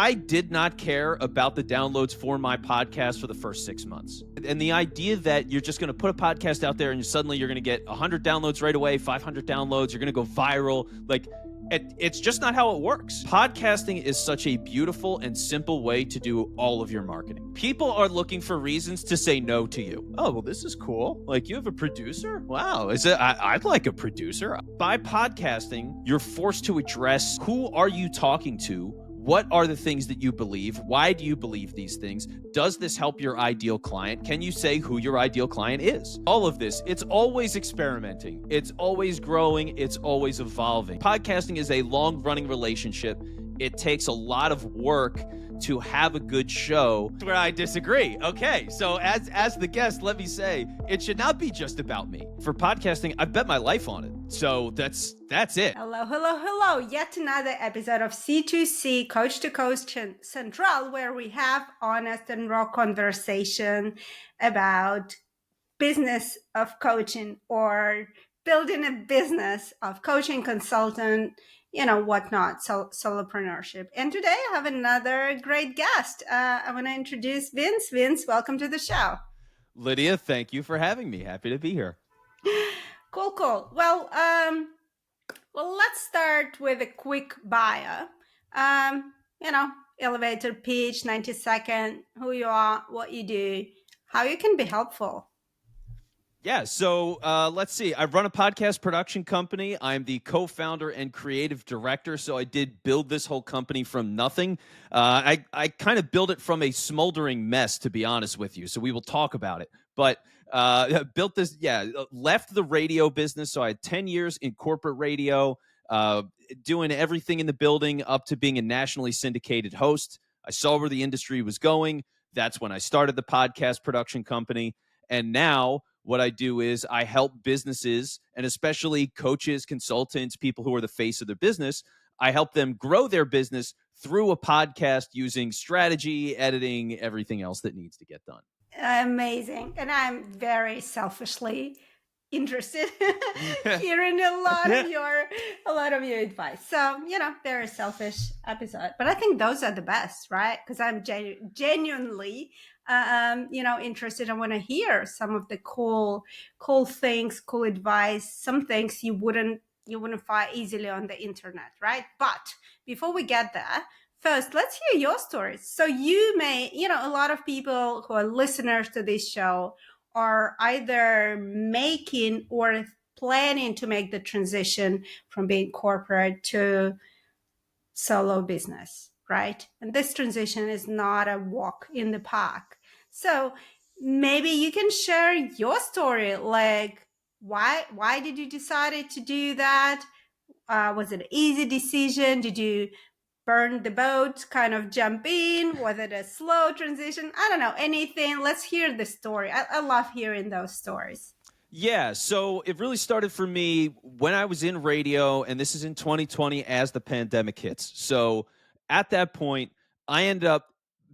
I did not care about the downloads for my podcast for the first 6 months. And the idea that you're just going to put a podcast out there and suddenly you're going to get 100 downloads right away, 500 downloads, you're going to go viral. Like, it's just not how it works. Podcasting is such a beautiful and simple way to do all of your marketing. People are looking for reasons to say no to you. Oh, well, this is cool. Like, you have a producer? Wow. I'd like a producer. By podcasting, you're forced to address who are you talking to? What are the things that you believe? Why do you believe these things? Does this help your ideal client? Can you say who your ideal client is? All of this, it's always experimenting. It's always growing. It's always evolving. Podcasting is a long-running relationship. It takes a lot of work to have a good show. Where I disagree. Okay, so as the guest, let me say, it should not be just about me. For podcasting, I've bet my life on it. So that's it. Hello. Yet another episode of C2C, Coach to Coach Central, where we have honest and raw conversation about business of coaching or building a business of coaching, consultant, whatnot, solopreneurship. And today I have another great guest. I want to introduce Vince. Vince, welcome to the show. Lidia, thank you for having me. Happy to be here. Cool. Well, let's start with a quick bio. Elevator pitch, 90-second, who you are, what you do, how you can be helpful. Yeah, so let's see. I run a podcast production company. I'm the co-founder and creative director, so I did build this whole company from nothing. I kind of built it from a smoldering mess, to be honest with you, so we will talk about it. But built this, left the radio business, so I had 10 years in corporate radio, doing everything in the building up to being a nationally syndicated host. I saw where the industry was going. That's when I started the podcast production company, and now what I do is I help businesses, and especially coaches, consultants, people who are the face of their business. I help them grow their business through a podcast using strategy, editing, everything else that needs to get done. Amazing. And I'm very selfishly interested hearing a lot of your advice. So, very selfish episode, but I think those are the best, right? Because I'm genuinely interested. I want to hear some of the cool things, cool advice, some things you wouldn't find easily on the internet, right? But before we get there, first, let's hear your stories. So you may, a lot of people who are listeners to this show are either making or planning to make the transition from being corporate to solo business, right? And this transition is not a walk in the park. So maybe you can share your story, like why did you decide to do that? Was it an easy decision? Did you burn the boat, kind of jump in? Was it a slow transition? I don't know, anything. Let's hear the story. I love hearing those stories. Yeah, so it really started for me when I was in radio, and this is in 2020 as the pandemic hits. So at that point, I ended up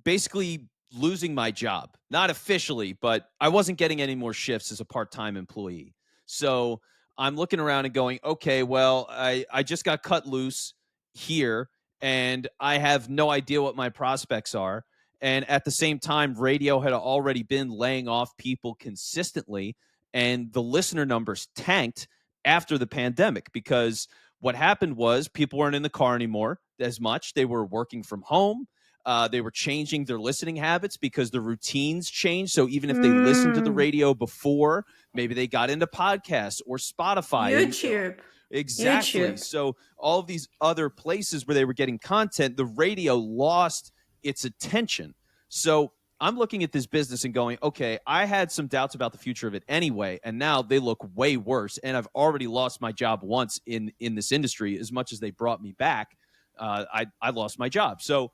basically losing my job. Not officially, but I wasn't getting any more shifts as a part-time employee. So I'm looking around and going, okay, well, I just got cut loose here, and I have no idea what my prospects are. And at the same time, radio had already been laying off people consistently, and the listener numbers tanked after the pandemic because what happened was people weren't in the car anymore as much. They were working from home. They were changing their listening habits because the routines changed. So even if they listened to the radio before, maybe they got into podcasts or Spotify. YouTube. Exactly. YouTube. So all of these other places where they were getting content, the radio lost its attention. So I'm looking at this business and going, okay, I had some doubts about the future of it anyway, and now they look way worse. And I've already lost my job once in this industry. As much as they brought me back, I lost my job. So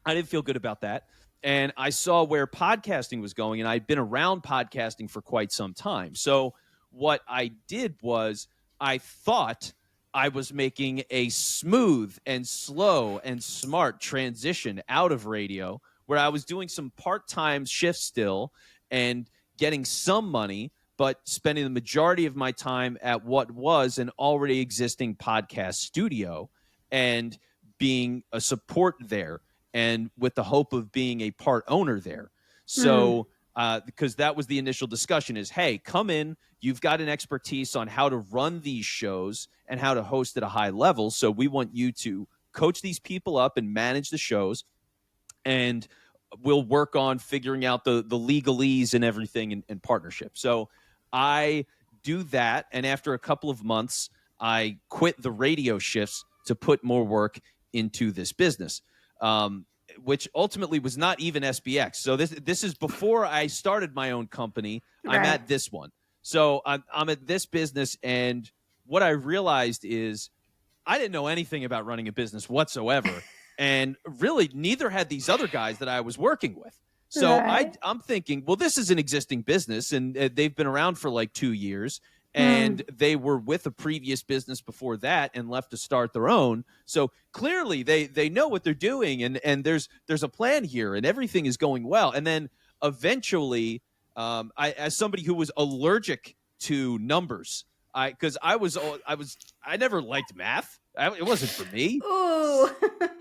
I didn't feel good about that. And I saw where podcasting was going, and I'd been around podcasting for quite some time. So what I did was I thought I was making a smooth and slow and smart transition out of radio, where I was doing some part-time shifts still and getting some money, but spending the majority of my time at what was an already existing podcast studio and being a support there. and with the hope of being a part owner there. So because that was the initial discussion is, hey, come in, you've got an expertise on how to run these shows and how to host at a high level. So we want you to coach these people up and manage the shows, and we'll work on figuring out the legalese and everything in partnership. So I do that, and after a couple of months, I quit the radio shifts to put more work into this business, which ultimately was not even SBX. So this is before I started my own company. Right. I'm at this one. So I'm at this business, and what I realized is I didn't know anything about running a business whatsoever. And really, neither had these other guys that I was working with. So Right. I'm thinking, well, this is an existing business, and they've been around for like 2 years, and they were with a previous business before that and left to start their own. So clearly, they know what they're doing, and there's a plan here, and everything is going well. And then eventually, I, as somebody who was allergic to numbers, I never liked math. It wasn't for me. Ooh.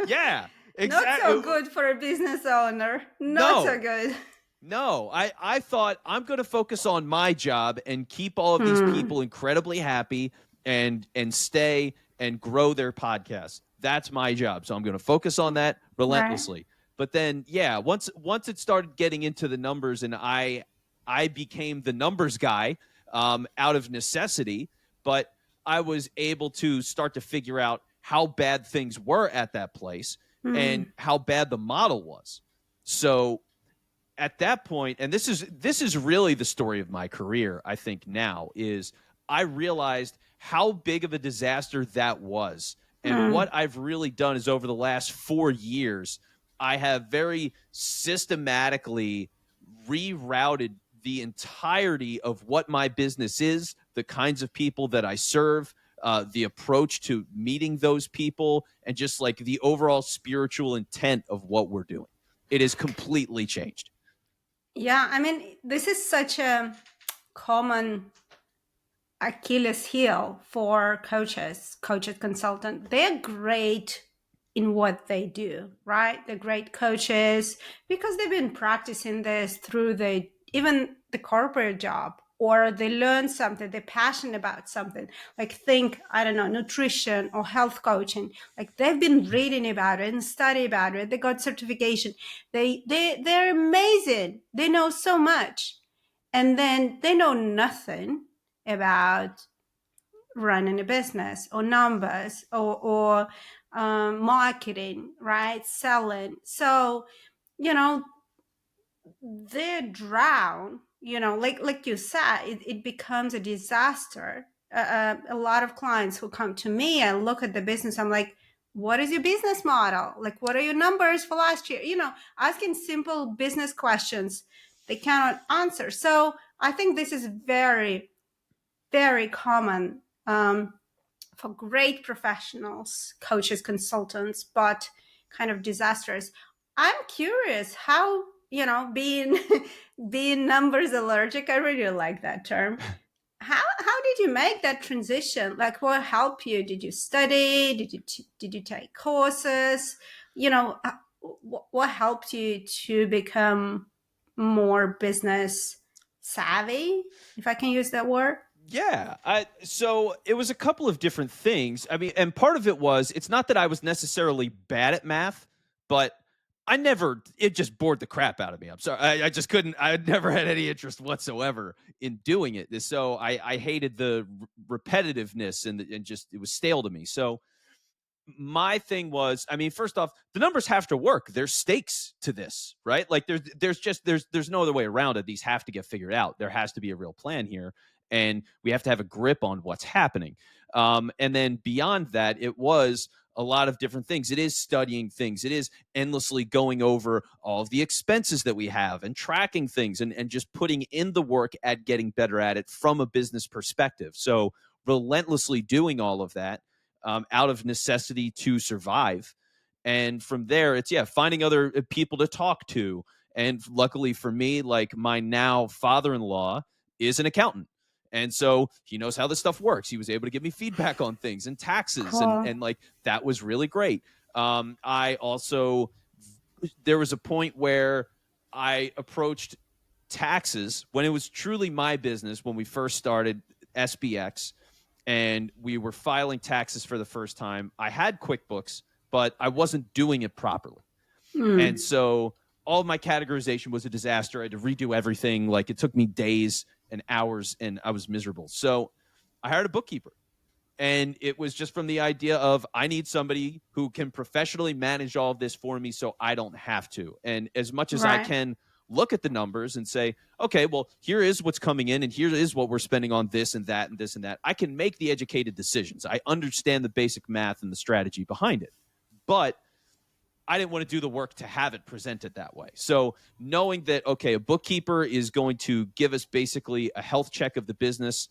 Yeah, Not exactly. so good for a business owner. Not so good. No, I thought I'm going to focus on my job and keep all of these people incredibly happy and stay and grow their podcast. That's my job. So I'm going to focus on that relentlessly. Right. But then, yeah, once it started getting into the numbers, and I became the numbers guy out of necessity, but I was able to start to figure out how bad things were at that place and how bad the model was. So at that point, and this is really the story of my career, I think now, is I realized how big of a disaster that was. And what I've really done is over the last 4 years, I have very systematically rerouted the entirety of what my business is, the kinds of people that I serve, the approach to meeting those people, and just like the overall spiritual intent of what we're doing. It has completely changed. Yeah, I mean, this is such a common Achilles heel for coaches, consultant. They're great in what they do, right? They're great coaches because they've been practicing this through even the corporate job, or they learn something, they're passionate about something, like think, I don't know, nutrition or health coaching. Like they've been reading about it and study about it. They got certification. They're amazing. They know so much. And then they know nothing about running a business or numbers or marketing, right? Selling. So, they drown, like you said, it becomes a disaster. A lot of clients who come to me and look at the business, I'm like, what is your business model? Like, what are your numbers for last year? Asking simple business questions they cannot answer. So I think this is very, very common for great professionals, coaches, consultants, but kind of disastrous. I'm curious how, being being numbers allergic, I really like that term. How did you make that transition? Like, what helped you? Did you study? Did you take courses? What helped you to become more business savvy, if I can use that word? Yeah. So it was a couple of different things. I mean, and part of it was, it's not that I was necessarily bad at math, but it just bored the crap out of me. I'm sorry. I just couldn't, I never had any interest whatsoever in doing it. So I hated the repetitiveness and just, it was stale to me. So my thing was, I mean, first off, the numbers have to work. There's stakes to this, right? Like there's no other way around it. These have to get figured out. There has to be a real plan here, and we have to have a grip on what's happening. And then beyond that, it was a lot of different things. It is studying things. It is endlessly going over all of the expenses that we have and tracking things and just putting in the work at getting better at it from a business perspective. So relentlessly doing all of that out of necessity to survive. And from there, it's, finding other people to talk to. And luckily for me, like my now father-in-law is an accountant. And so he knows how this stuff works. He was able to give me feedback on things and taxes. Cool. And like, that was really great. I also there was a point where I approached taxes when it was truly my business when we first started SBX and we were filing taxes for the first time. I had QuickBooks, but I wasn't doing it properly. And so all of my categorization was a disaster. I had to redo everything. Like it took me days and hours and I was miserable. So I hired a bookkeeper. And it was just from the idea of I need somebody who can professionally manage all of this for me so I don't have to. And as much as I can look at the numbers and say, okay, well, here is what's coming in and here is what we're spending on this and that and this and that. I can make the educated decisions. I understand the basic math and the strategy behind it. But I didn't want to do the work to have it presented that way. So knowing that, okay, a bookkeeper is going to give us basically a health check of the business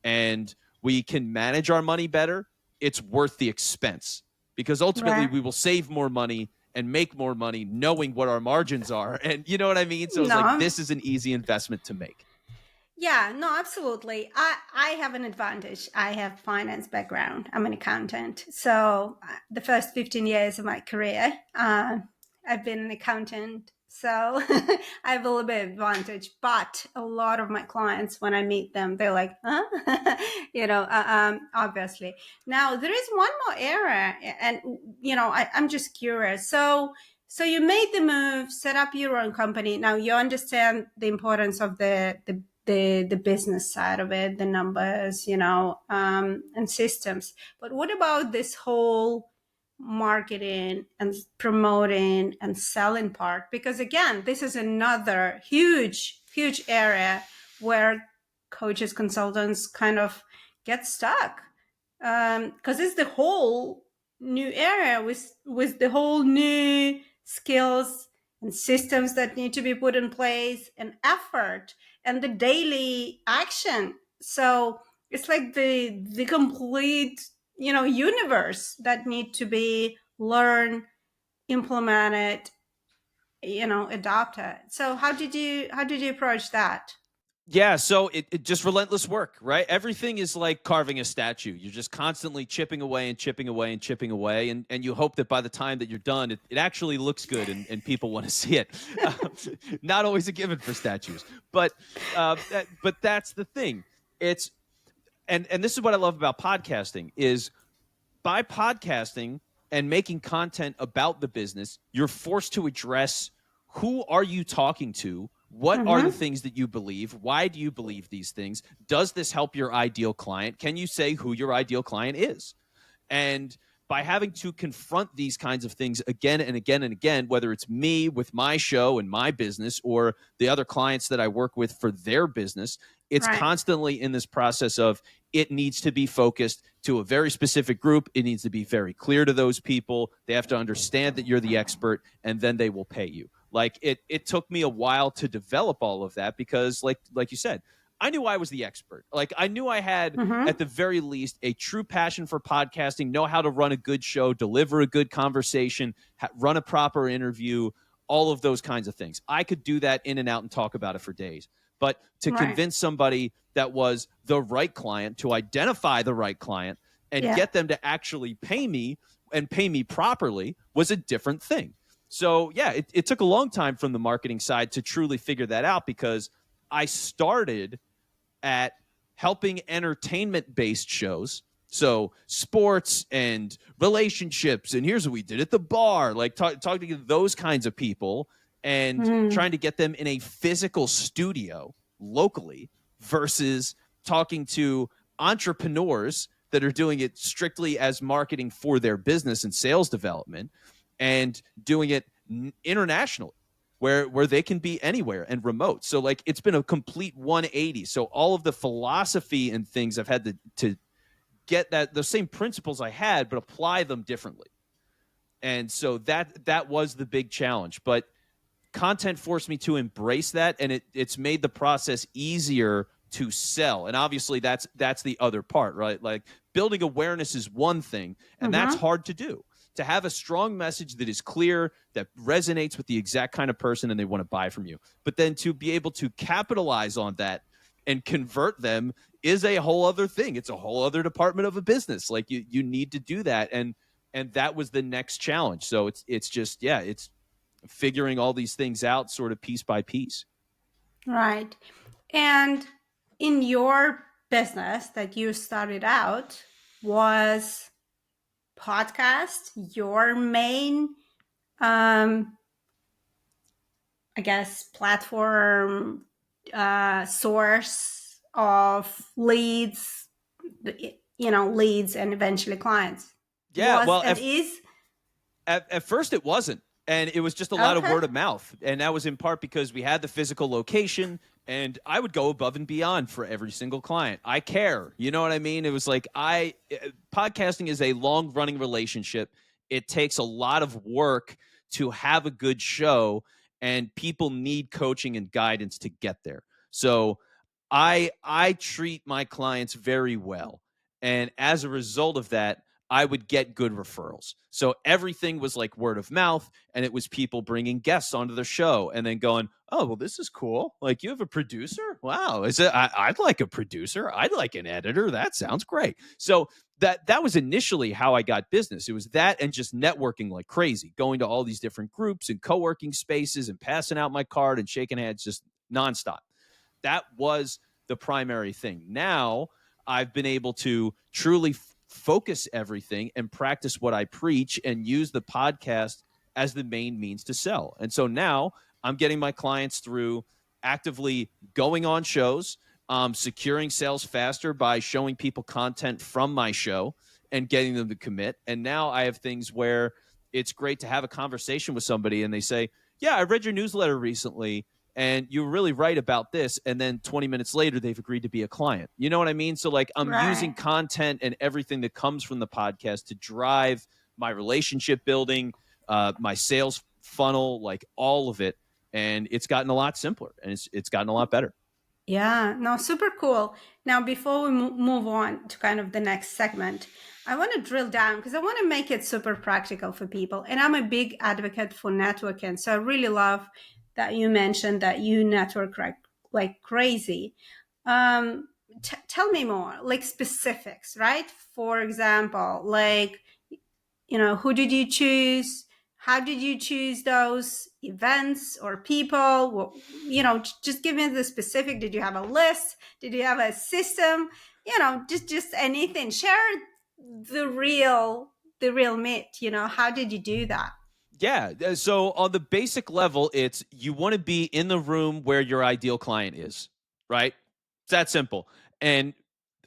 and we can manage our money better, it's worth the expense because ultimately we will save more money and make more money knowing what our margins are. And you know what I mean? So it's like, this is an easy investment to make. Yeah, no, absolutely. I have an advantage. I have finance background. I'm an accountant. So the first 15 years of my career, I've been an accountant. So I have a little bit of advantage, but a lot of my clients, when I meet them, they're like, huh? Obviously. Now there is one more area and, I'm just curious. So you made the move, set up your own company. Now you understand the importance of the business side of it, the numbers, and systems. But what about this whole marketing and promoting and selling part? Because again, this is another huge area where coaches, consultants kind of get stuck. Because it's the whole new area with the whole new skills and systems that need to be put in place and effort and the daily action. So it's like the complete, universe that need to be learned, implemented, adopted. So how did you approach that? Yeah, so it just relentless work, right? Everything is like carving a statue. You're just constantly chipping away and chipping away and chipping away. And you hope that by the time that you're done, it actually looks good and people want to see it. Not always a given for statues. But that's the thing. It's and this is what I love about podcasting is by podcasting and making content about the business, you're forced to address who are you talking to? What are the things that you believe? Why do you believe these things? Does this help your ideal client? Can you say who your ideal client is? And by having to confront these kinds of things again and again and again, whether it's me with my show and my business or the other clients that I work with for their business, it's constantly in this process of it needs to be focused to a very specific group. It needs to be very clear to those people. They have to understand that you're the expert, and then they will pay you. Like it took me a while to develop all of that because like you said, I knew I was the expert. Like I knew I had at the very least a true passion for podcasting, know how to run a good show, deliver a good conversation, run a proper interview, all of those kinds of things. I could do that in and out and talk about it for days. But to convince somebody that was the right client, to identify the right client and get them to actually pay me and pay me properly was a different thing. So, yeah, it took a long time from the marketing side to truly figure that out because I started at helping entertainment-based shows. So sports and relationships, and here's what we did at the bar, like talking to those kinds of people and trying to get them in a physical studio locally versus talking to entrepreneurs that are doing it strictly as marketing for their business and sales development and doing it internationally where they can be anywhere and remote. So like it's been a complete 180. So all of the philosophy and things I've had to get the same principles I had, but apply them differently. And so that was the big challenge. But content forced me to embrace that, and it's made the process easier to sell. And obviously that's the other part, right? Like building awareness is one thing, and that's hard to do. To have a strong message that is clear, that resonates with the exact kind of person and they want to buy from you. But then to be able to capitalize on that and convert them is a whole other thing. It's a whole other department of a business. Like you need to do that. And that was the next challenge. So it's just, yeah, figuring all these things out sort of piece by piece. Right. And in your business that you started out, was podcast your main, I guess, platform, source of leads, leads and eventually clients? Yeah, Was well, and is? at first it wasn't. And it was just a lot of Okay. word of mouth. And that was in part because we had the physical location, and I would go above and beyond for every single client. I care. You know what I mean? It was like podcasting is a long running relationship. It takes a lot of work to have a good show, and people need coaching and guidance to get there. So I treat my clients very well. And as a result of that, I would get good referrals. So everything was like word of mouth, and it was people bringing guests onto the show and then going, "Oh, well, this is cool. Like, you have a producer? Wow, is it? I'd like a producer. I'd like an editor. That sounds great." So that was initially how I got business. It was that and just networking like crazy, going to all these different groups and co-working spaces and passing out my card and shaking hands just nonstop. That was the primary thing. Now I've been able to truly focus everything and practice what I preach and use the podcast as the main means to sell. And so now I'm getting my clients through actively going on shows, securing sales faster by showing people content from my show and getting them to commit. And now I have things where it's great to have a conversation with somebody and they say, "Yeah, I read your newsletter recently and you were really right about this." And then 20 minutes later, they've agreed to be a client. You know what I mean? So like I'm using Right. content and everything that comes from the podcast to drive my relationship building, my sales funnel, like all of it. And it's gotten a lot simpler and it's gotten a lot better. Yeah, no, super cool. Now, before we move on to kind of the next segment, I want to drill down because I want to make it super practical for people. And I'm a big advocate for networking. So I really love that you mentioned that you network like crazy. Tell me more, like specifics, right? For example, like, who did you choose? How did you choose those events or people? Well, just give me the specific. Did you have a list? Did you have a system? Just anything. Share the real meat. How did you do that? Yeah. So on the basic level, it's you want to be in the room where your ideal client is, right? It's that simple. And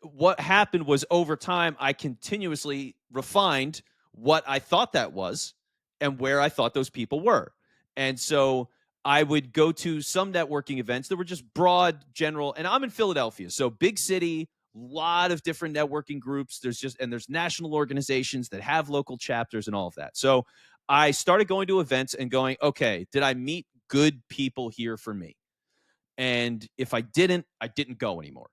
what happened was over time, I continuously refined what I thought that was and where I thought those people were. And so I would go to some networking events that were just broad, general, and I'm in Philadelphia. So big city, lot of different networking groups. There's national organizations that have local chapters and all of that. So I started going to events and going, okay, did I meet good people here for me? And if I didn't go anymore.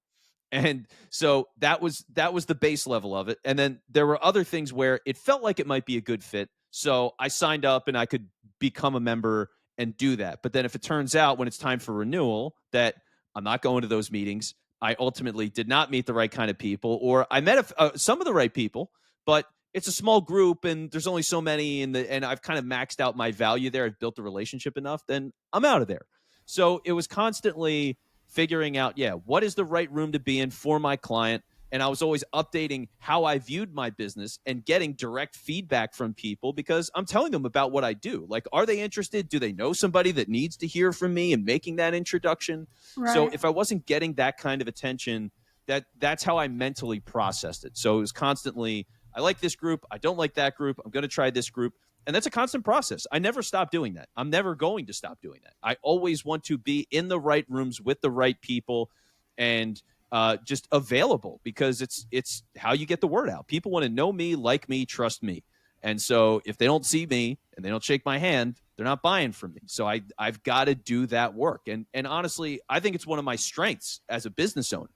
And so that was the base level of it. And then there were other things where it felt like it might be a good fit. So I signed up and I could become a member and do that. But then if it turns out when it's time for renewal that I'm not going to those meetings, I ultimately did not meet the right kind of people, or I met some of the right people, but it's a small group and there's only so many and I've kind of maxed out my value there. I've built the relationship enough, then I'm out of there. So it was constantly figuring out, what is the right room to be in for my client? And I was always updating how I viewed my business and getting direct feedback from people because I'm telling them about what I do. Like, are they interested? Do they know somebody that needs to hear from me and making that introduction? So Right. if I wasn't getting that kind of attention, that's how I mentally processed it. So it was constantly, I like this group. I don't like that group. I'm going to try this group. And that's a constant process. I never stop doing that. I'm never going to stop doing that. I always want to be in the right rooms with the right people and just available because it's how you get the word out. People want to know me, like me, trust me. And so if they don't see me and they don't shake my hand, they're not buying from me. So I've got to do that work. And honestly, I think it's one of my strengths as a business owner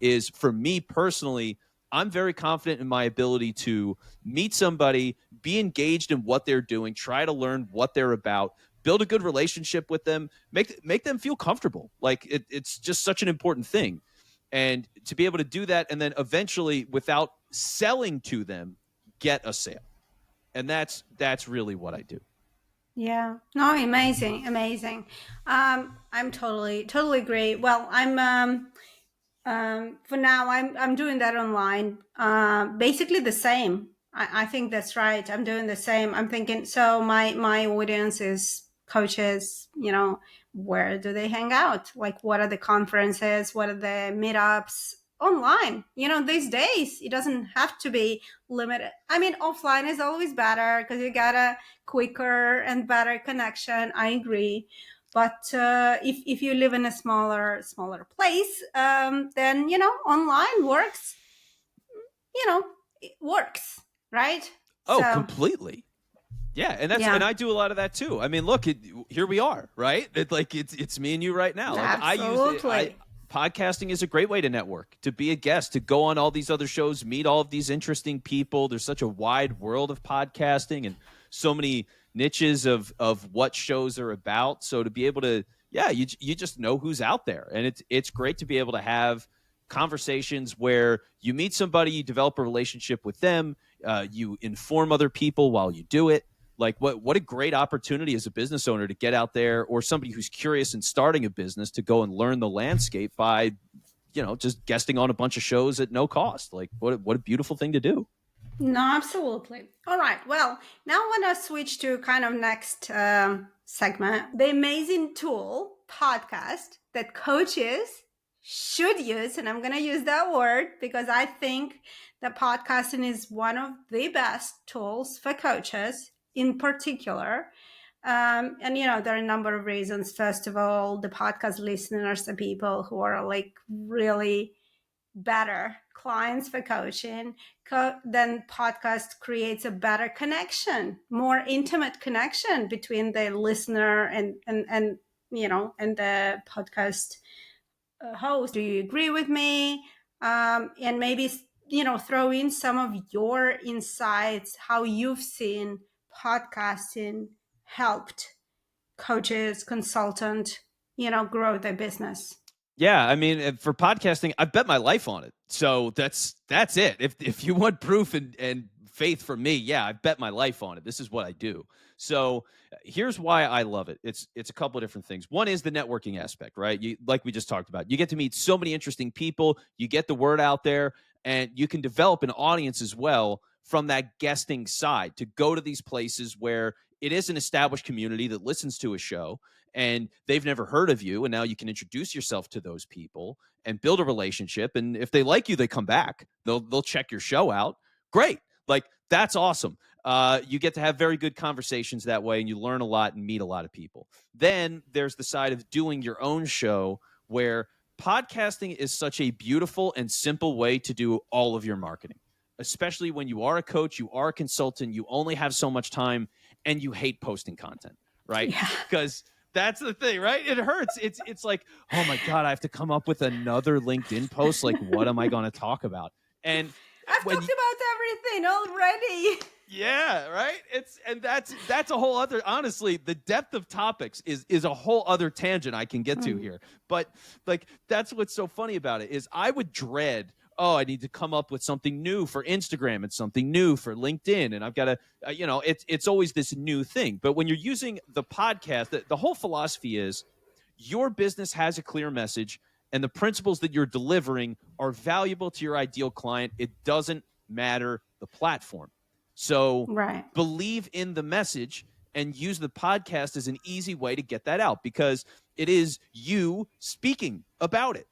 is for me personally, I'm very confident in my ability to meet somebody, be engaged in what they're doing, try to learn what they're about, build a good relationship with them, make them feel comfortable. Like it's just such an important thing. And to be able to do that and then eventually without selling to them, get a sale. And that's really what I do. Yeah. No, amazing, amazing. I'm totally agree. Well, for now, I'm doing that online. Basically the same. I think that's right. I'm doing the same. I'm thinking. So my audience is coaches. You know, where do they hang out? Like, what are the conferences? What are the meetups? Online. You know, these days it doesn't have to be limited. I mean, offline is always better because you got a quicker and better connection. I agree. But if you live in a smaller place, then you know online works. You know, it works, right? Oh, So completely. Yeah, and yeah, I do a lot of that too. I mean, look, here we are, right? It's me and you right now. Like I use it. absolutely. Podcasting is a great way to network, to be a guest, to go on all these other shows, meet all of these interesting people. There's such a wide world of podcasting and so many niches of what shows are about. So to be able to, yeah, you just know who's out there, and it's great to be able to have conversations where you meet somebody, you develop a relationship with them, you inform other people while you do it. Like what a great opportunity as a business owner to get out there, or somebody who's curious and starting a business, to go and learn the landscape by, you know, just guesting on a bunch of shows at no cost. Like what a beautiful thing to do. No, absolutely. All right. Well, now I want to switch to kind of next segment, the amazing tool podcast that coaches should use, and I'm going to use that word because I think that podcasting is one of the best tools for coaches in particular. And you know, there are a number of reasons. First of all, the podcast listeners are people who are like really better clients for coaching. Then podcast creates a better connection, more intimate connection between the listener and you know, and the podcast host. Do you agree with me? And maybe, you know, throw in some of your insights, how you've seen podcasting helped coaches, consultant, you know, grow their business. Yeah, I mean, for podcasting, I bet my life on it. So that's it. If you want proof and faith from me, yeah, I bet my life on it. This is what I do. So here's why I love it. It's a couple of different things. One is the networking aspect, right? You, like we just talked about, you get to meet so many interesting people. You get the word out there, and you can develop an audience as well from that guesting side, to go to these places where it is an established community that listens to a show, and they've never heard of you, and now you can introduce yourself to those people and build a relationship, and if they like you, they come back, they'll check your show out. Great. Like that's awesome. You get to have very good conversations that way, and you learn a lot and meet a lot of people. Then there's the side of doing your own show, where podcasting is such a beautiful and simple way to do all of your marketing, especially when you are a coach, you are a consultant, you only have so much time, and you hate posting content, right? Yeah. Because that's the thing, right? It hurts. It's like, oh my God, I have to come up with another LinkedIn post. Like, what am I going to talk about? And I've when talked about everything already. yeah, right. That's a whole other. Honestly, the depth of topics is a whole other tangent I can get to here. But like, that's what's so funny about it is I would dread. Oh, I need to come up with something new for Instagram and something new for LinkedIn, and I've got to, you know, it's always this new thing. But when you're using the podcast, the whole philosophy is your business has a clear message, and the principles that you're delivering are valuable to your ideal client. It doesn't matter the platform. So Right. believe in the message and use the podcast as an easy way to get that out, because it is you speaking about it.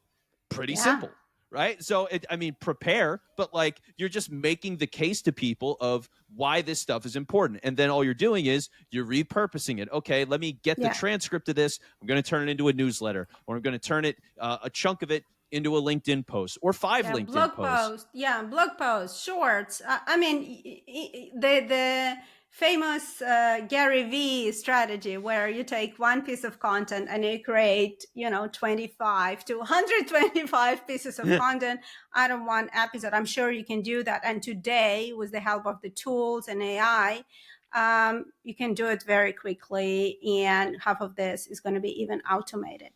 Pretty Yeah. simple, right? So, I mean, prepare, but like you're just making the case to people of why this stuff is important. And then all you're doing is you're repurposing it. Okay, let me get the transcript of this. I'm going to turn it into a newsletter, or I'm going to turn it, a chunk of it, into a LinkedIn post, or 5 LinkedIn blog posts. blog posts, shorts. I mean, the famous Gary V strategy, where you take one piece of content and you create, you know, 25 to 125 pieces of content out of one episode. I'm sure you can do that. And today, with the help of the tools and AI, you can do it very quickly. And half of this is going to be even automated.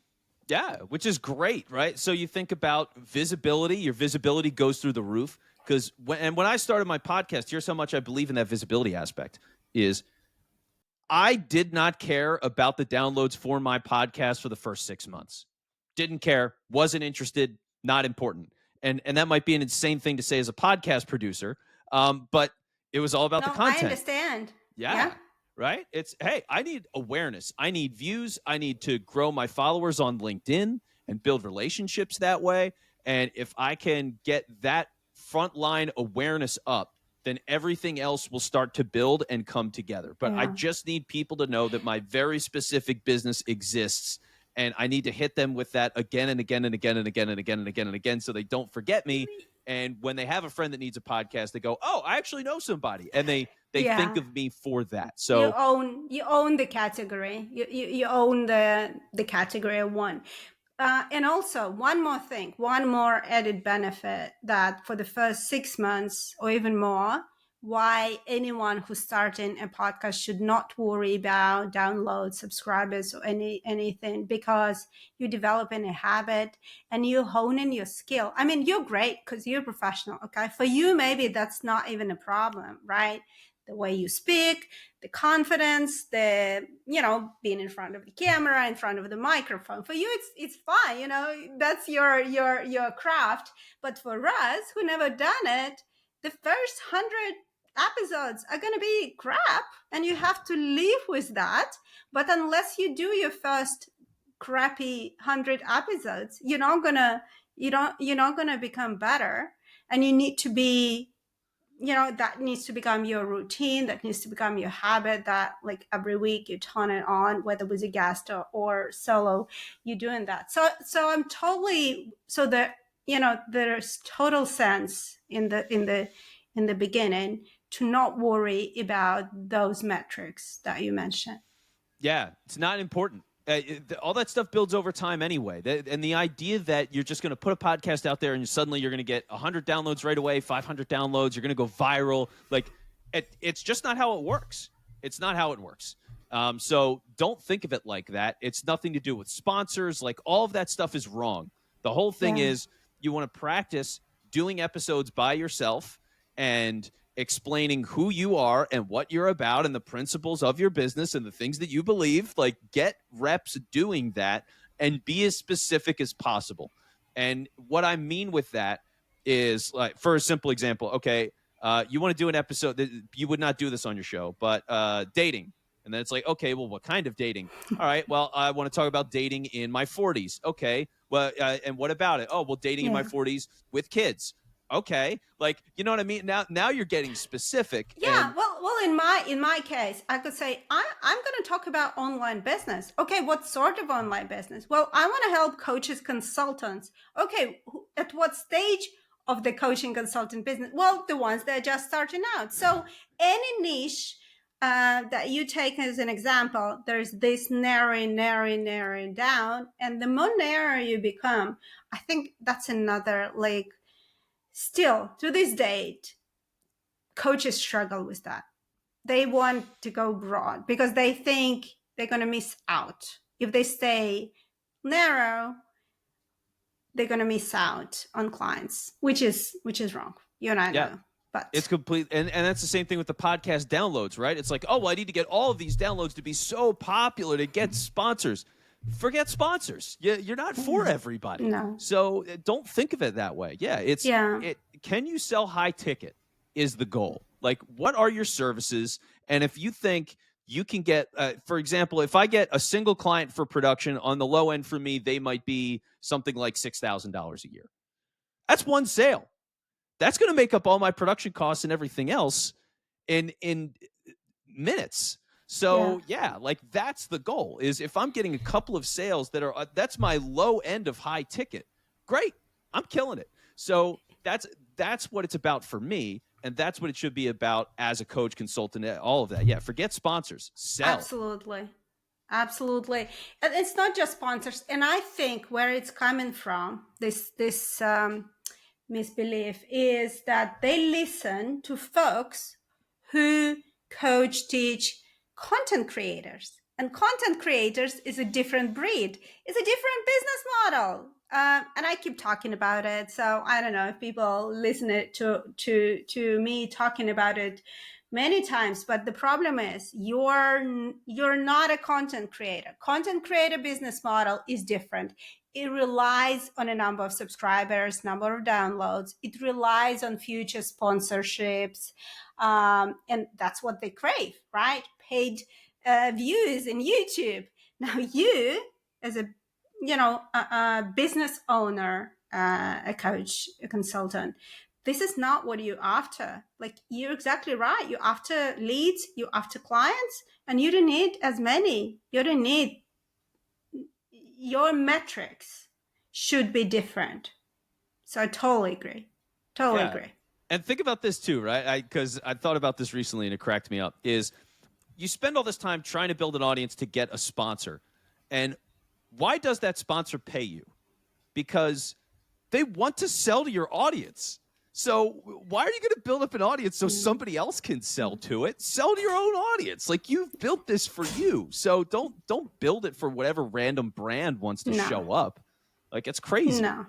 Yeah, which is great, right? So you think about visibility, your visibility goes through the roof. Because when I started my podcast, here's how much I believe in that visibility aspect is I did not care about the downloads for my podcast for the first 6 months. Didn't care, wasn't interested, not important. And that might be an insane thing to say as a podcast producer, but it was all about the No, I content. understand. Yeah. Right? It's, hey, I need awareness. I need views. I need to grow my followers on LinkedIn and build relationships that way. And if I can get that frontline awareness up, then everything else will start to build and come together. But I just need people to know that my very specific business exists. And I need to hit them with that again and again and again and again and again and again and again so they don't forget me. And when they have a friend that needs a podcast, they go, oh, I actually know somebody. And they think of me for that. So you own the category. You own the category of one. And also one more added benefit that for the first 6 months or even more, why anyone who's starting a podcast should not worry about downloads, subscribers, or anything, because you're developing a habit and you're honing your skill. I mean, you're great because you're a professional, okay? For you, maybe that's not even a problem, right? The way you speak, the confidence, the, being in front of the camera, in front of the microphone. For you, it's fine, that's your craft. But for us, who never done it, the first 100 episodes are going to be crap, and you have to live with that. But unless you do your first crappy 100 episodes, you're not gonna become better. And you need to be, that needs to become your routine, that needs to become your habit, that like every week you turn it on, whether with a guest or solo, you're doing that. So I'm totally, so that, there's total sense in the beginning to not worry about those metrics that you mentioned. Yeah, it's not important. All that stuff builds over time anyway. And the idea that you're just going to put a podcast out there and suddenly you're going to get 100 downloads right away, 500 downloads, you're going to go viral. Like, it's just not how it works. It's not how it works. So don't think of it like that. It's nothing to do with sponsors. Like, all of that stuff is wrong. The whole thing is you want to practice doing episodes by yourself and explaining who you are and what you're about and the principles of your business and the things that you believe. Like, get reps doing that and be as specific as possible. And what I mean with that is, like, for a simple example, okay, you want to do an episode that you would not do this on your show, but dating. And then it's like, okay, well, what kind of dating? All right, well, I want to talk about dating in my 40s. Okay, well, and what about it? Oh, well, dating in my 40s with kids. Okay, like, you know what I mean? Now you're getting specific. Yeah, well, in my case, I could say I'm going to talk about online business. Okay, what sort of online business? Well, I want to help coaches, consultants. Okay, at what stage of the coaching consultant business? Well, the ones that are just starting out. So any niche that you take as an example, there's this narrowing down, and the more narrow you become, I think that's another, like, still to this date, coaches struggle with that. They want to go broad because they think they're going to miss out. If they stay narrow, they're going to miss out on clients, which is wrong. You and I know. But it's complete. And that's the same thing with the podcast downloads, right? It's like, oh, well, I need to get all of these downloads to be so popular to get sponsors. Forget sponsors. You're not for everybody. No. So don't think of it that way. Can you sell high ticket is the goal. Like, what are your services? And if you think you can get, for example, if I get a single client for production on the low end for me, they might be something like $6,000 a year. That's one sale. That's going to make up all my production costs and everything else in minutes. So like, that's the goal, is if I'm getting a couple of sales that are, that's my low end of high ticket. Great. I'm killing it. So that's what it's about for me. And that's what it should be about as a coach, consultant, all of that. Yeah. Forget sponsors. Sell. Absolutely. And it's not just sponsors. And I think where it's coming from, this misbelief, is that they listen to folks who coach, teach content creators. And content creators is a different breed. It's a different business model. And I keep talking about it. So I don't know if people listen to me talking about it many times, but the problem is you're not a content creator. Content creator business model is different. It relies on a number of subscribers, number of downloads. It relies on future sponsorships, and that's what they crave, right? Paid views in YouTube. Now, you as a business owner, a coach, a consultant, this is not what you're after. Like, you're exactly right. You're after leads, you're after clients, and you don't need as many. You don't need, your metrics should be different. So I totally agree. Totally agree. And think about this too, right? Because I thought about this recently and it cracked me up, is you spend all this time trying to build an audience to get a sponsor. And why does that sponsor pay you? Because they want to sell to your audience. So why are you going to build up an audience so somebody else can sell to it? Sell to your own audience. Like, you've built this for you. So don't build it for whatever random brand wants to show up. Like, it's crazy. No.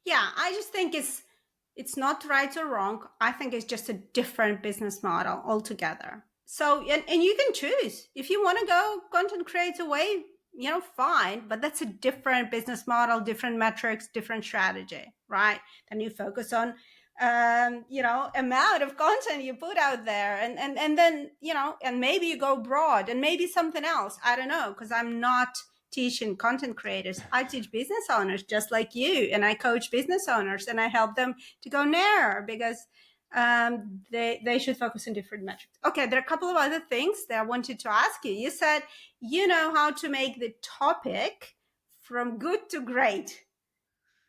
Yeah, I just think it's not right or wrong. I think it's just a different business model altogether. So, and you can choose. If you want to go content creator way, fine, but that's a different business model, different metrics, different strategy, right? Then you focus on, amount of content you put out there, and then, and maybe you go broad, and maybe something else. I don't know, because I'm not teaching content creators. I teach business owners just like you, and I coach business owners, and I help them to go narrow, because they should focus on different metrics. Okay, there are a couple of other things that I wanted to ask you. You said you know how to make the topic from good to great,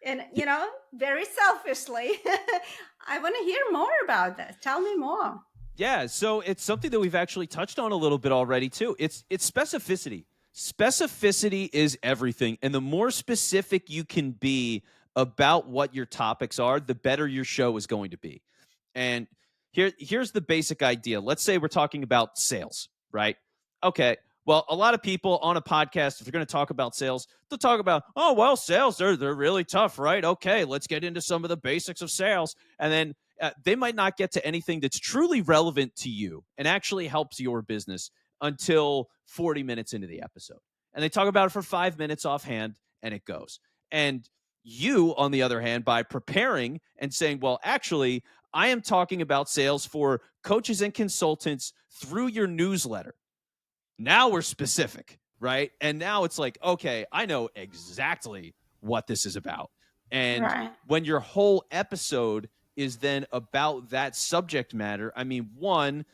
and very selfishly. I want to hear more about this. Tell me more. Yeah, so it's something that we've actually touched on a little bit already too. It's specificity. Specificity is everything, and the more specific you can be about what your topics are, the better your show is going to be. And here's the basic idea. Let's say we're talking about sales, right? Okay. Well, a lot of people on a podcast, if they're going to talk about sales, they'll talk about, oh, well, sales, they're really tough, right? Okay, let's get into some of the basics of sales. And then they might not get to anything that's truly relevant to you and actually helps your business until 40 minutes into the episode. And they talk about it for 5 minutes offhand, and it goes. And you, on the other hand, by preparing and saying, well, actually, I am talking about sales for coaches and consultants through your newsletter. Now we're specific, right? And now it's like, okay, I know exactly what this is about. And when your whole episode is then about that subject matter, I mean, one,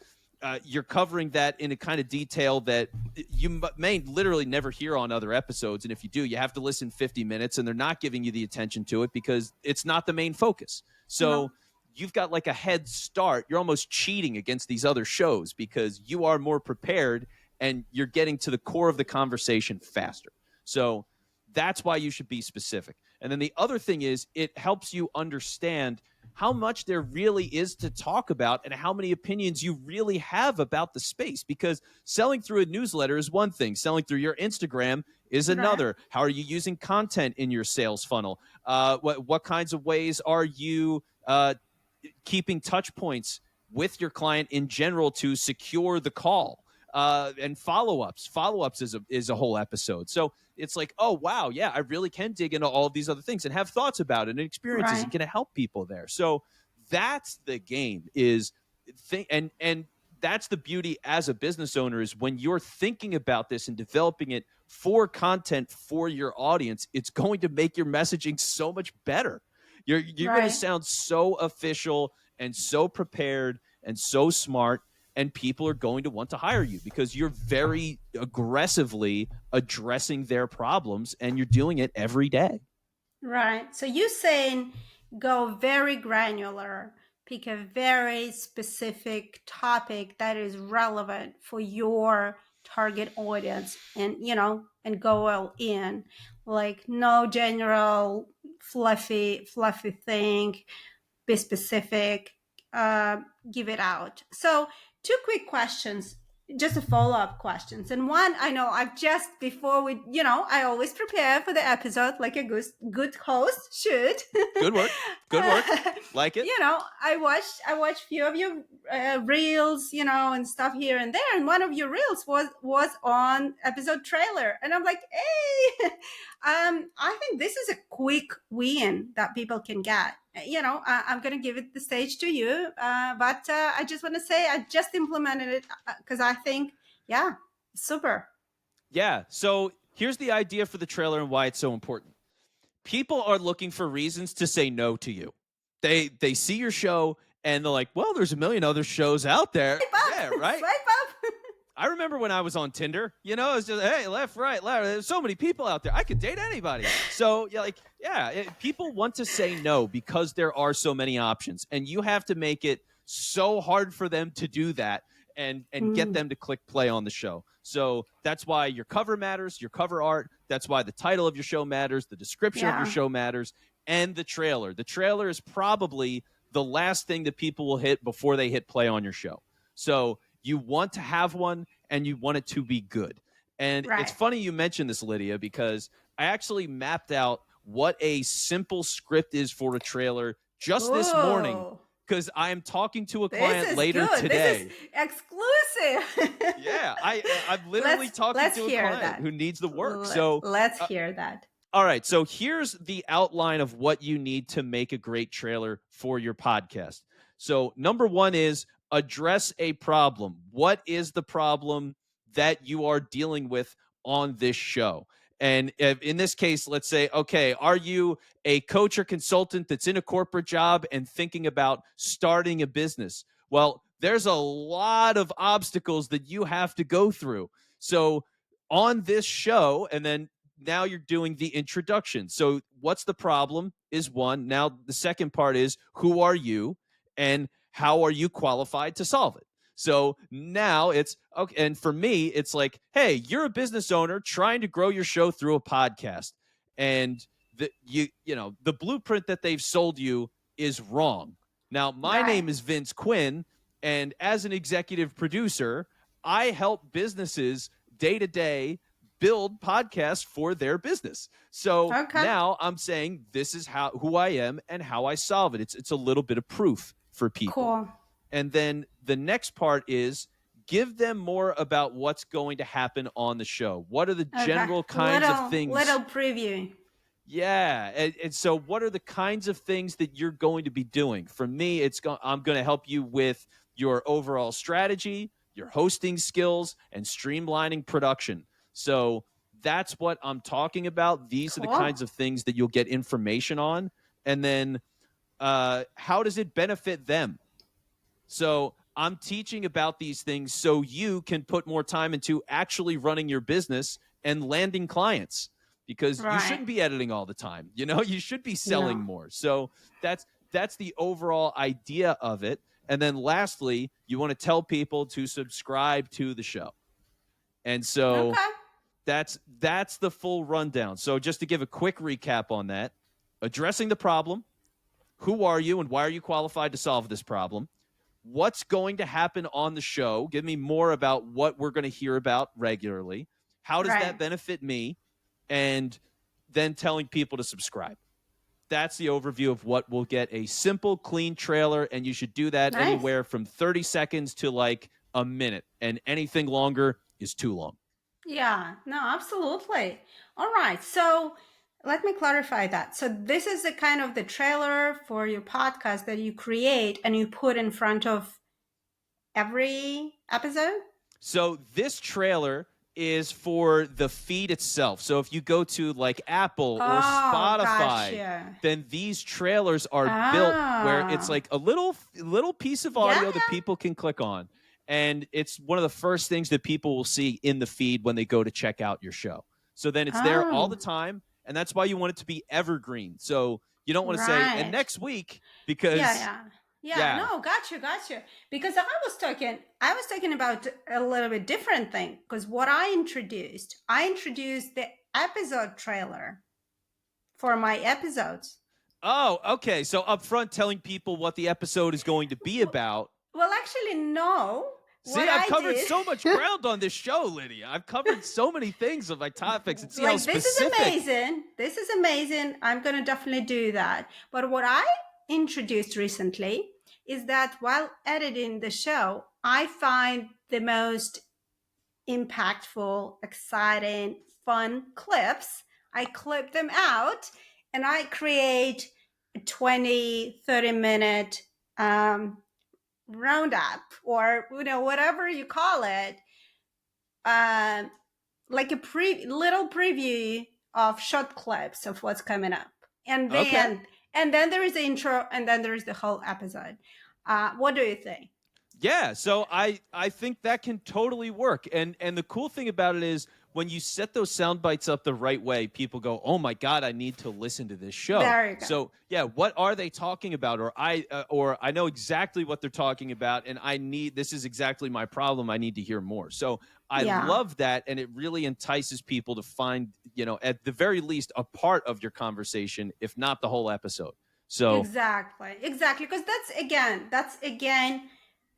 you're covering that in a kind of detail that you may literally never hear on other episodes. And if you do, you have to listen 50 minutes, and they're not giving you the attention to it because it's not the main focus. So you've got like a head start. You're almost cheating against these other shows because you are more prepared and you're getting to the core of the conversation faster. So that's why you should be specific. And then the other thing is, it helps you understand how much there really is to talk about and how many opinions you really have about the space. Because selling through a newsletter is one thing. Selling through your Instagram is another. How are you using content in your sales funnel? What kinds of ways are you keeping touch points with your client in general to secure the call? And follow-ups. Follow-ups is a whole episode. So it's like, oh, wow, yeah, I really can dig into all of these other things and have thoughts about it and experiences and can help people there. So that's the game and that's the beauty as a business owner, is when you're thinking about this and developing it for content for your audience, it's going to make your messaging so much better. You're going to sound so official and so prepared and so smart, and people are going to want to hire you because you're very aggressively addressing their problems and you're doing it every day. Right. So you're saying go very granular, pick a very specific topic that is relevant for your target audience, and, and go all in. Like, no general fluffy thing, be specific, give it out. So 2 quick questions. just a follow-up questions. And one, I know I've just before we, I always prepare for the episode like a good host should. Good work. Good work. Like it. I watched few of your reels, and stuff here and there. And one of your reels was on episode trailer. And I'm like, hey, I think this is a quick win that people can get. I'm going to give it the stage to you. But I just want to say I just implemented it because I think, super. Yeah. So here's the idea for the trailer and why it's so important. People are looking for reasons to say no to you. They see your show and they're like, well, there's a million other shows out there. Swipe up. Yeah, right? Swipe up. I remember when I was on Tinder, it's just, hey, left, right, left. There's so many people out there. I could date anybody. So, people want to say no because there are so many options. And you have to make it so hard for them to do that and get them to click play on the show. So that's why your cover matters, your cover art. That's why the title of your show matters, the description of your show matters, and the trailer. The trailer is probably the last thing that people will hit before they hit play on your show. So you want to have one, and you want it to be good. And It's funny you mentioned this, Lidia, because I actually mapped out what a simple script is for a trailer just this morning, because I am talking to a client later today. This is exclusive. Yeah, I'm literally talking to a client who needs the work. So let's hear that. All right, so here's the outline of what you need to make a great trailer for your podcast. So number one is address a problem. What is the problem that you are dealing with on this show? And in this case, let's say, okay, are you a coach or consultant that's in a corporate job and thinking about starting a business? Well, there's a lot of obstacles that you have to go through. So on this show, and then now you're doing the introduction. So what's the problem is one. Now the second part is who are you and how are you qualified to solve it? So now it's okay. And for me, it's like, hey, you're a business owner trying to grow your show through a podcast. And the blueprint that they've sold you is wrong. Now, my name is Vince Quinn. And as an executive producer, I help businesses day to day build podcasts for their business. So now I'm saying this is who I am and how I solve it. It's a little bit of proof for people. Cool. And then the next part is give them more about what's going to happen on the show. What are the general kinds of things? Little preview. Yeah. And so what are the kinds of things that you're going to be doing? For me, I'm going to help you with your overall strategy, your hosting skills, and streamlining production. So that's what I'm talking about. These are the kinds of things that you'll get information on. And then how does it benefit them? So I'm teaching about these things so you can put more time into actually running your business and landing clients, because you shouldn't be editing all the time. You should be selling more. So that's the overall idea of it. And then lastly, you want to tell people to subscribe to the show. And so that's the full rundown. So just to give a quick recap on that, addressing the problem, who are you and why are you qualified to solve this problem? What's going to happen on the show? Give me more about what we're going to hear about regularly. How does that benefit me? And then telling people to subscribe. That's the overview of what will get a simple, clean trailer. And you should do that anywhere from 30 seconds to like a minute. And anything longer is too long. Yeah, no, absolutely. All right. So let me clarify that. So this is the kind of the trailer for your podcast that you create and you put in front of every episode? So this trailer is for the feed itself. So if you go to like Apple or Spotify, then these trailers are built where it's like a little piece of audio that people can click on. And it's one of the first things that people will see in the feed when they go to check out your show. So then it's there all the time. And that's why you want it to be evergreen. So you don't want to say, and next week, because... No, got you. Because I was talking about a little bit different thing. Because what I introduced the episode trailer for my episodes. Oh, okay. So up front telling people what the episode is going to be about. Well, actually, no. See, I've covered so much ground on this show, Lidia. I've covered so many things of my topics, and see how specific. This is amazing. This is amazing. I'm going to definitely do that. But what I introduced recently is that while editing the show, I find the most impactful, exciting, fun clips. I clip them out and I create a 20, 30-minute roundup, or whatever you call it, like a little preview of short clips of what's coming up, and then there is the intro, and then there is the whole episode. What do you think? Yeah, so I think that can totally work, and the cool thing about it is when you set those sound bites up the right way, people go, "Oh my God, I need to listen to this show." There you go. So yeah, what are they talking about? Or I know exactly what they're talking about, and this is exactly my problem. I need to hear more. So I love that, and it really entices people to find, at the very least, a part of your conversation, if not the whole episode. So exactly, because that's again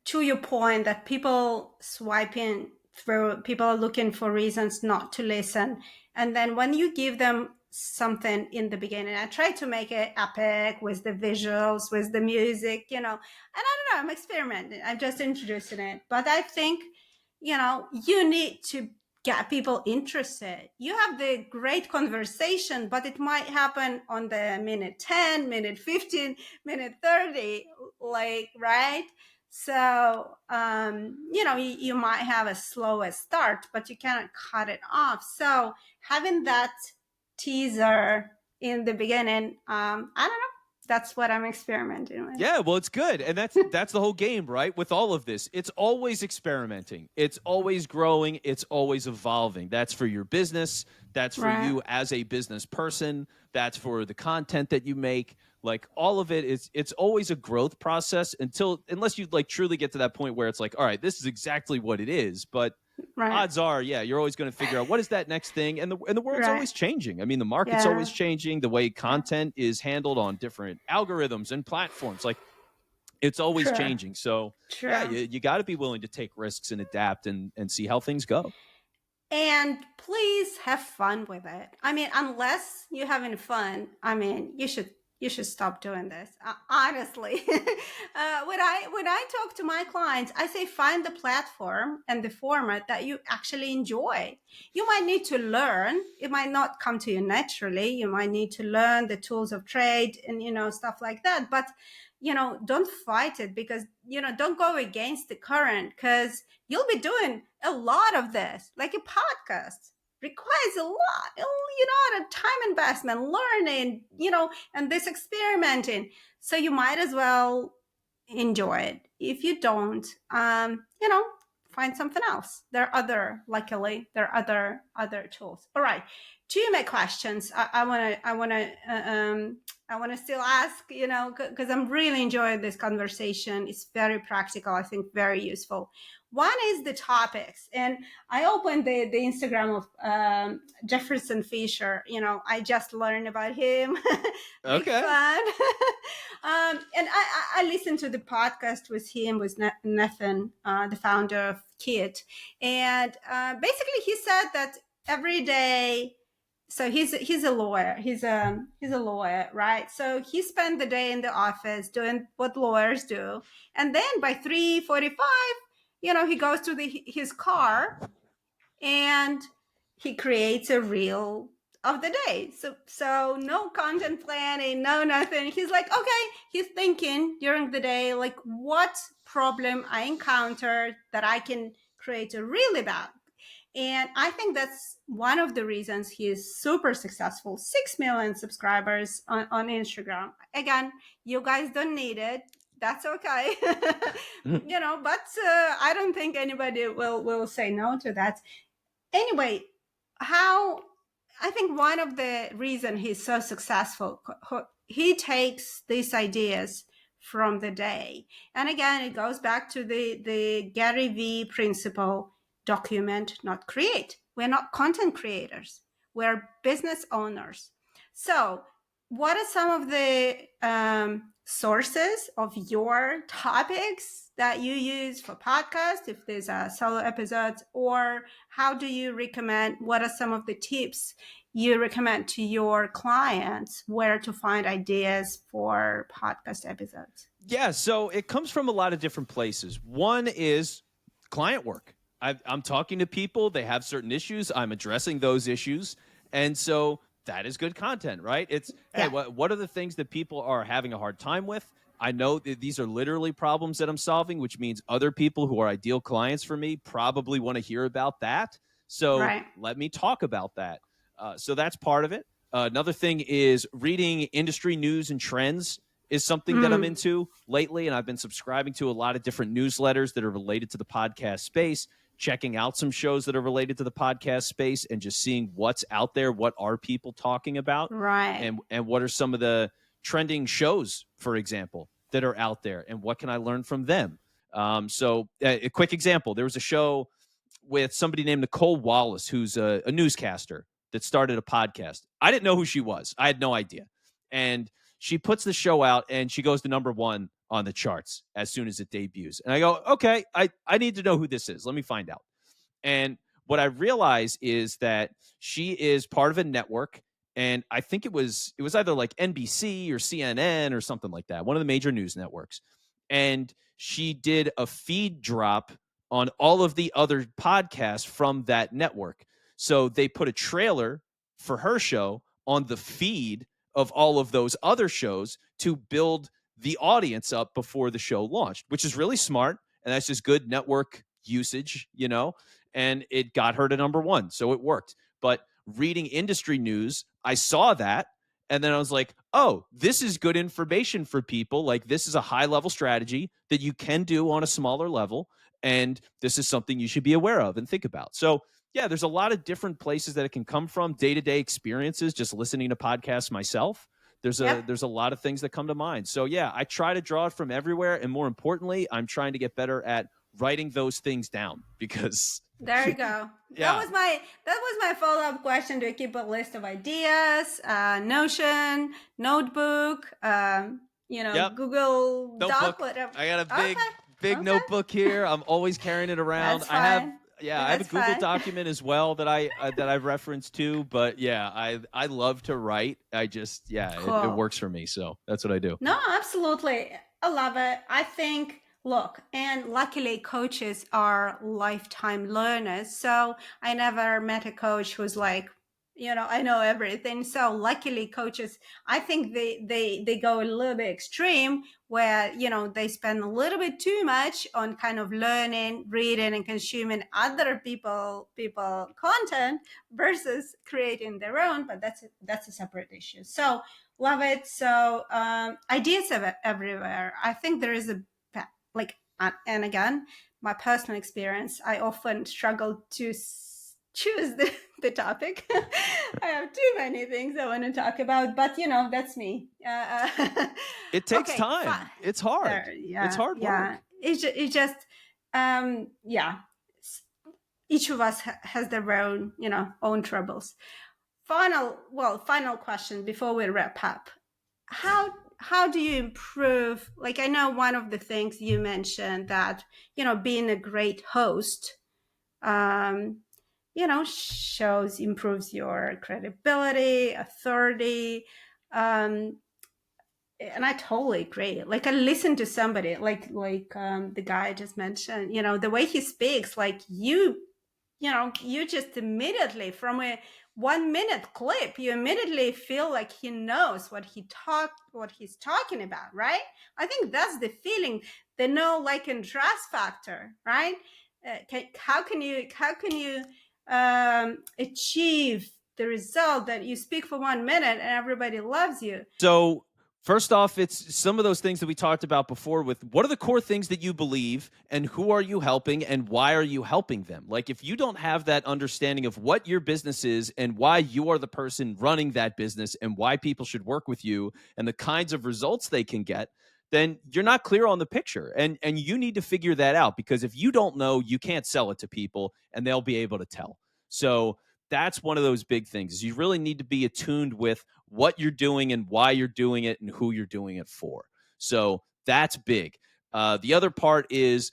to your point that people swiping through, people are looking for reasons not to listen. And then when you give them something in the beginning, I try to make it epic with the visuals, with the music, and I don't know, I'm experimenting. I'm just introducing it. But I think, you need to get people interested. You have the great conversation, but it might happen on the minute 10, minute 15, minute 30, right? So, you might have a slower start, but you cannot cut it off. So having that teaser in the beginning, I don't know. That's what I'm experimenting with. Yeah, well, it's good. And that's the whole game, right? With all of this, it's always experimenting. It's always growing. It's always evolving. That's for your business. That's for you as a business person. That's for the content that you make. Like all of it it's always a growth process unless you truly get to that point where it's like, all right, this is exactly what it is. But odds are, you're always going to figure out what is that next thing. And the world's always changing. I mean, the market's always changing. The way content is handled on different algorithms and platforms, it's always changing. So you got to be willing to take risks and adapt and see how things go. And please have fun with it. I mean, unless you're having fun, you should stop doing this. Honestly, when I talk to my clients, I say find the platform and the format that you actually enjoy. You might need to learn. It might not come to you naturally. You might need to learn the tools of trade and stuff like that. But don't fight it, because don't go against the current, because you'll be doing a lot of this, like a podcast requires a lot of time investment, learning, and this experimenting. So you might as well enjoy it. If you don't, find something else. Luckily, there are other tools. All right. To my questions, I want to still ask, because I'm really enjoying this conversation. It's very practical. I think very useful. One is the topics, and I opened the Instagram of Jefferson Fisher. I just learned about him. Big fan. And I listened to the podcast with him, with Nathan, the founder of Kit, and basically he said that every day. So he's a lawyer. He's a lawyer, right? So he spent the day in the office doing what lawyers do, and then by 3:45. He goes to his car and he creates a reel of the day. So no content planning, no nothing. He's like, okay, he's thinking during the day, like what problem I encountered that I can create a reel about. And I think that's one of the reasons he is super successful. 6 million subscribers on Instagram. Again, you guys don't need it. That's okay. But I don't think anybody will say no to that. Anyway, I think one of the reasons he's so successful, he takes these ideas from the day. And again, it goes back to the Gary Vee principle: document, not create. We're not content creators. We're business owners. So what are some of the sources of your topics that you use for podcasts, if there's a solo episodes, or how do you recommend, what are some of the tips you recommend to your clients where to find ideas for podcast episodes? Yeah, so it comes from a lot of different places. One is client work. I'm talking to people, they have certain issues, I'm addressing those issues. And so that is good content, right? It's, hey, Yeah. what are the things that people are having a hard time with? I know that these are literally problems that I'm solving, which means other people who are ideal clients for me probably want to hear about that. So Right. let me talk about that. So that's part of it. Another thing is reading industry news and trends is something that I'm into lately. And I've been subscribing to a lot of different newsletters that are related to the podcast space, checking out some shows that are related to the podcast space, and just seeing what's out there. What are people talking about? Right. And what are some of the trending shows, for example, that are out there? And what can I learn from them? So a quick example, there was a show with somebody named Nicole Wallace, who's a newscaster that started a podcast. I didn't know who she was. I had no idea. And she puts the show out and she goes to #1 on the charts as soon as it debuts. And I go, okay, I need to know who this is. Let me find out. And what I realize is that she is part of a network. And I think it was either like NBC or CNN or something like that, one of the major news networks. And she did a feed drop on all of the other podcasts from that network. So they put a trailer for her show on the feed of all of those other shows to build the audience up before the show launched, which is really smart. And that's just good network usage, and it got her to #1. So it worked. But reading industry news, I saw that. And then I was like, oh, this is good information for people. Like, this is a high level strategy that you can do on a smaller level. And this is something you should be aware of and think about. So, yeah, there's a lot of different places that it can come from. Day-to-day experiences, just listening to podcasts myself. There's Yep. a lot of things that come to mind. So, yeah, I try to draw it from everywhere. And more importantly, I'm trying to get better at writing those things down because There you go. yeah. That was my follow-up question. Do you keep a list of ideas, Notion, notebook, Yep. Google Notebook. Doc, whatever? I got a big Okay. notebook here. I'm always carrying it around. That's I have fine. I have a That's Google fine. document as well that I've referenced to. But yeah, I love to write. I just it Cool. works for me. So that's what I do. No, absolutely. I love it. I think, look, and luckily coaches are lifetime learners. So I never met a coach who's like, I know everything. So luckily coaches, I think they go a little bit extreme where, they spend a little bit too much on kind of learning, reading and consuming other people content versus creating their own, but that's a separate issue. So love it. So ideas everywhere. I think there is and again, my personal experience, I often struggle to choose the topic. I have too many things I want to talk about, but that's me. It takes time. It's hard. It's hard work. It just each of us has their own troubles. Final question before we wrap up. How do you improve? Like, I know one of the things you mentioned that, being a great host, improves your credibility, authority. And I totally agree. Like, I listened to somebody like the guy I just mentioned, the way he speaks, like you just immediately from a 1-minute clip, you immediately feel like he knows what he's talking about, right? I think that's the feeling, the know, like, and trust factor, right? How can you achieve the result that you speak for 1 minute and everybody loves you? So first off, it's some of those things that we talked about before with what are the core things that you believe and who are you helping and why are you helping them? Like, if you don't have that understanding of what your business is and why you are the person running that business and why people should work with you and the kinds of results they can get, then you're not clear on the picture. And you need to figure that out, because if you don't know, you can't sell it to people and they'll be able to tell. So that's one of those big things is you really need to be attuned with what you're doing and why you're doing it and who you're doing it for. So that's big. The other part is,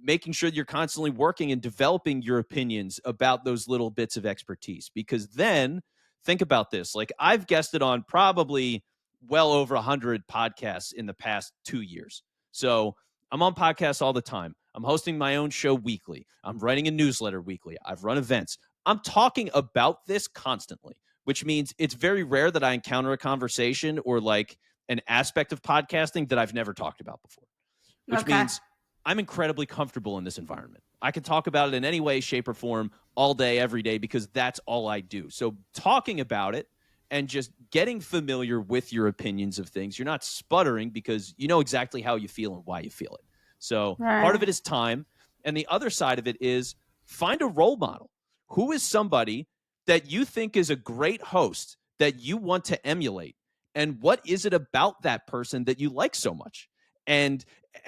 making sure that you're constantly working and developing your opinions about those little bits of expertise. Because then think about this. Like I've guested on probably well over 100 podcasts in the past 2 years. So I'm on podcasts all the time. I'm hosting my own show weekly. I'm writing a newsletter weekly. I've run events. I'm talking about this constantly, which means it's very rare that I encounter a conversation or like an aspect of podcasting that I've never talked about before, which means I'm incredibly comfortable in this environment. I can talk about it in any way, shape, or form all day, every day, because that's all I do. So talking about it and just getting familiar with your opinions of things, you're not sputtering because you know exactly how you feel and why you feel it. So part of it is time. And the other side of it is find a role model. Who is somebody that you think is a great host that you want to emulate? And what is it about that person that you like so much? And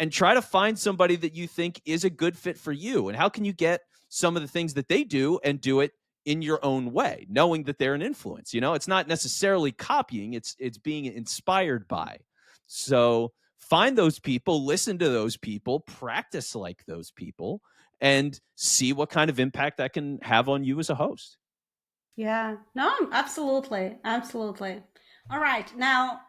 try to find somebody that you think is a good fit for you. And how can you get some of the things that they do and do it in your own way, knowing that they're an influence? You know, it's not necessarily copying, it's being inspired by. So find those people, listen to those people, practice like those people, and see what kind of impact that can have on you as a host. Yeah, no, absolutely. Absolutely. All right. Now,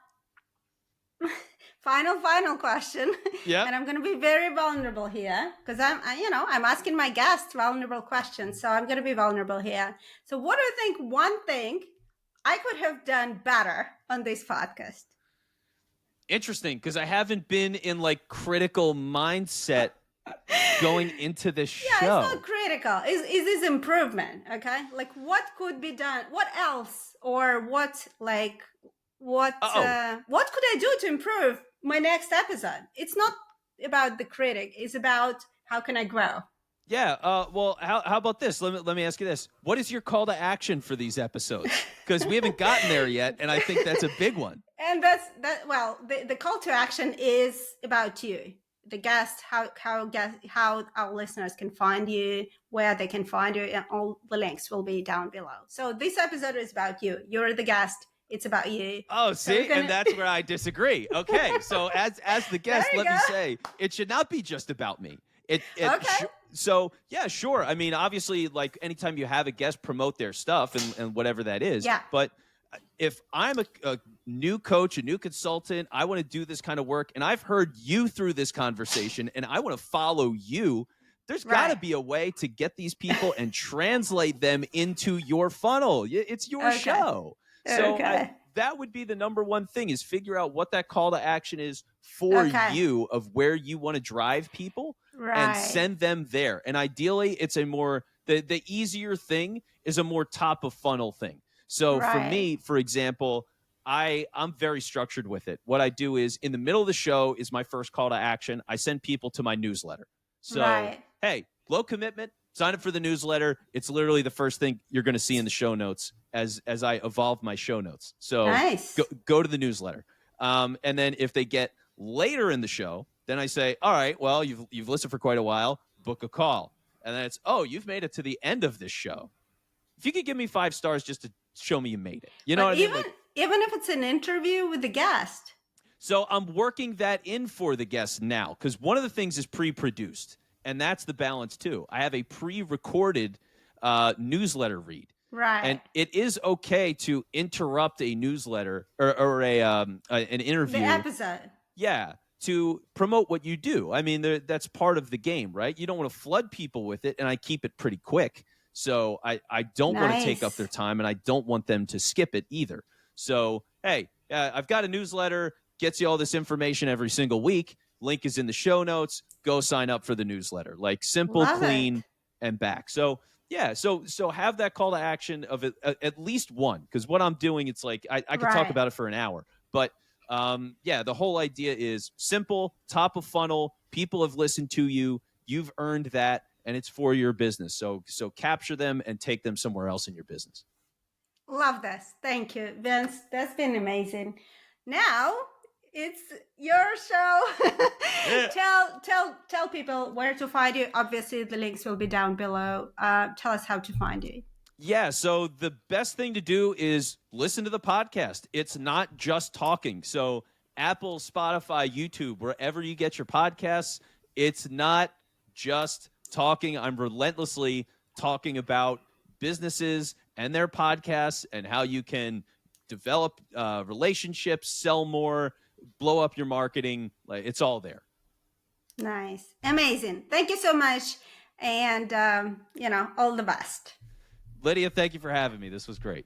final question. Yeah. And I'm going to be very vulnerable here because I'm asking my guests vulnerable questions. So I'm going to be vulnerable here. So what do you think one thing I could have done better on this podcast? Interesting, because I haven't been in like critical mindset going into this show. Yeah, it's not critical. Is this improvement? Okay, like what could be done? What else, or what could I do to improve my next episode? It's not about the critic. It's about how can I grow. Yeah. Well, how about this? Let me ask you this: what is your call to action for these episodes? Because we haven't gotten there yet, and I think that's a big one. And that's that. Well, the call to action is about you, the guest, how our listeners can find you, where they can find you, and all the links will be down below. So this episode is about you. You're the guest. It's about you. Oh, see, and that's where I disagree. Okay, so as the guest, let me say it should not be just about me. Okay. So yeah, sure. I mean, obviously, like anytime you have a guest, promote their stuff and whatever that is. Yeah. But if I'm a new coach, a new consultant, I want to do this kind of work, and I've heard you through this conversation, and I want to follow you. There's got to be a way to get these people and translate them into your funnel. It's your show. So that would be the number one thing is figure out what that call to action is for you of where you want to drive people and send them there. And ideally, it's a more the easier thing is a more top of funnel thing. So for me, for example, I'm very structured with it. What I do is in the middle of the show is my first call to action. I send people to my newsletter. So, hey, low commitment, sign up for the newsletter. It's literally the first thing you're going to see in the show notes as I evolve my show notes. So go to the newsletter. And then if they get later in the show, then I say, all right, well, you've listened for quite a while, book a call. And then it's, oh, you've made it to the end of this show. If you could give me 5 stars just to show me you made it. You know what I mean? Even if it's an interview with the guest. So I'm working that in for the guests now because one of the things is pre-produced, and that's the balance too. I have a pre-recorded newsletter read. Right. And it is okay to interrupt a newsletter or an interview. The episode. Yeah, to promote what you do. I mean, that's part of the game, right? You don't want to flood people with it, and I keep it pretty quick. So I don't want to take up their time, and I don't want them to skip it either. So, hey, I've got a newsletter, gets you all this information every single week. Link is in the show notes. Go sign up for the newsletter. Like simple, clean, and back. So, yeah, so have that call to action of at least one. Because what I'm doing, it's like I could talk about it for an hour. But, the whole idea is simple, top of funnel. People have listened to you. You've earned that. And it's for your business. So capture them and take them somewhere else in your business. Love this. Thank you, Vince. That's been amazing. Now it's your show. Tell people where to find you. Obviously, the links will be down below. Tell us how to find you. Yeah, so the best thing to do is listen to the podcast. It's not just talking. So Apple, Spotify, YouTube, wherever you get your podcasts, it's not just talking. I'm relentlessly talking about businesses and their podcasts and how you can develop relationships, sell more, blow up your marketing. Like, it's all there. Nice. Amazing. Thank you so much. And, all the best. Lidia, thank you for having me. This was great.